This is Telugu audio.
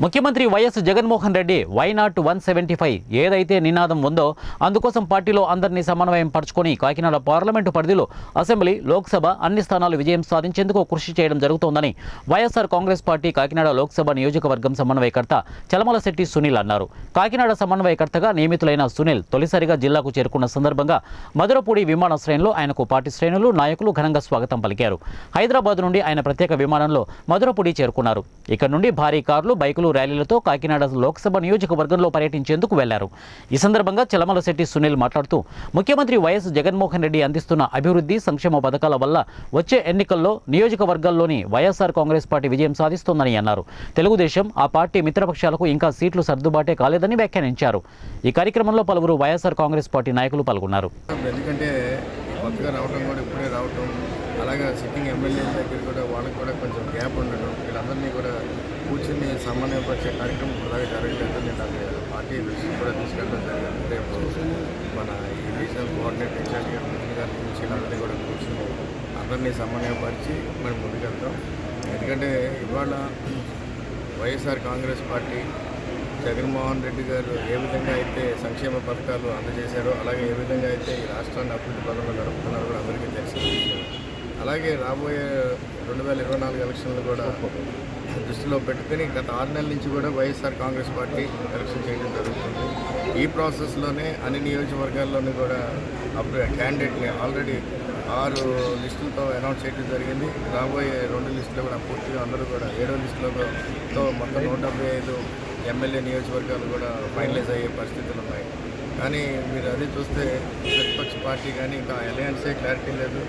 ముఖ్యమంత్రి వైఎస్ జగన్మోహన్ రెడ్డి వై నాట్ 175 ఏదైతే నినాదం ఉందో అందుకోసం పార్టీలో అందరినీ సమన్వయం పరుచుకొని కాకినాడ పార్లమెంటు పరిధిలో అసెంబ్లీ, లోక్సభ అన్ని స్థానాలు విజయం సాధించేందుకు కృషి చేయడం జరుగుతోందని వైఎస్ఆర్ కాంగ్రెస్ పార్టీ కాకినాడ లోక్సభ నియోజకవర్గం సమన్వయకర్త చలమలశెట్టి సునీల్ అన్నారు. కాకినాడ సమన్వయకర్తగా నియమితులైన సునీల్ తొలిసారిగా జిల్లాకు చేరుకున్న సందర్భంగా మధురపూడి విమానాశ్రయంలో ఆయనకు పార్టీ శ్రేణులు, నాయకులు ఘనంగా స్వాగతం పలికారు. హైదరాబాద్ నుండి ఆయన ప్రత్యేక విమానంలో మధురపూడి చేరుకున్నారు. ఇక్కడ నుండి భారీ కార్లు, బైకులు, ర్యాలీలతో కాకినాడ లోక్సభ నియోజకవర్గంలో పర్యటించేందుకు వెళ్లారు. ఈ సందర్భంగా చలమలశెట్టి సునీల్ మాట్లాడుతూ ముఖ్యమంత్రి వైఎస్ జగన్మోహన్ రెడ్డి అందిస్తున్న అభివృద్ధి, సంక్షేమ పథకాల వల్ల వచ్చే ఎన్నికల్లో నియోజకవర్గాల్లోని వైఎస్ఆర్ కాంగ్రెస్ పార్టీ విజయం సాధిస్తోందని అన్నారు. తెలుగుదేశం, ఆ పార్టీ మిత్రపక్షాలకు ఇంకా సీట్లు సర్దుబాటే కాలేదని వ్యాఖ్యానించారు. ఈ కార్యక్రమంలో పలువురు వైఎస్ఆర్ కాంగ్రెస్ పార్టీ నాయకులు పాల్గొన్నారు. ఎందుకంటే కొత్తగా రావడం కూడా ఇప్పుడే రావటం, అలాగే సిట్టింగ్ ఎమ్మెల్యేల దగ్గర కూడా వాళ్ళకి కూడా కొంచెం గ్యాప్ ఉండడం, వీళ్ళందరినీ కూడా కూర్చుని సమన్వయపరిచే కార్యక్రమం అలాగే జరగలేదు. నేను అది పార్టీ దృష్టి కూడా తీసుకెళ్ళడం జరిగింది. రేపు మన ఈ రీజనల్ కోఆర్డినేటర్ ఇన్ఛార్జ్ గారు, మిత్రులు గారి నుంచి అందరినీ కూడా కూర్చుని అందరినీ సమన్వయపరిచి మనం ముందుకెళ్తాం. ఎందుకంటే ఇవాళ వైఎస్ఆర్ కాంగ్రెస్ పార్టీ జగన్మోహన్ రెడ్డి గారు ఏ విధంగా అయితే సంక్షేమ పథకాలు అందజేశారో, అలాగే ఏ విధంగా అయితే ఈ రాష్ట్రాన్ని అభివృద్ధి పదంలో గడుపుతున్నారో కూడా అందరికీ తెలిసిన విషయం. అలాగే రాబోయే 2024 ఎలక్షన్లు కూడా దృష్టిలో పెట్టుకుని గత 6 నెలల నుంచి కూడా వైఎస్ఆర్ కాంగ్రెస్ పార్టీ ఎలక్షన్ చేయడం జరుగుతుంది. ఈ ప్రాసెస్లోనే అన్ని నియోజకవర్గాల్లోనూ కూడా క్యాండిడేట్ని ఆల్రెడీ 6 లిస్టులతో అనౌన్స్ చేయడం జరిగింది. రాబోయే 2 లిస్టులో కూడా పూర్తిగా అందరూ కూడా 7వ లిస్టులతో మొత్తం 175 ఎమ్మెల్యే నియోజకవర్గాలు కూడా ఫైనలైజ్ అయ్యే పరిస్థితులు ఉన్నాయి. కానీ మీరు అది చూస్తే ప్రతిపక్ష పార్టీ కానీ ఇంకా అలయన్సే క్లారిటీ లేదు.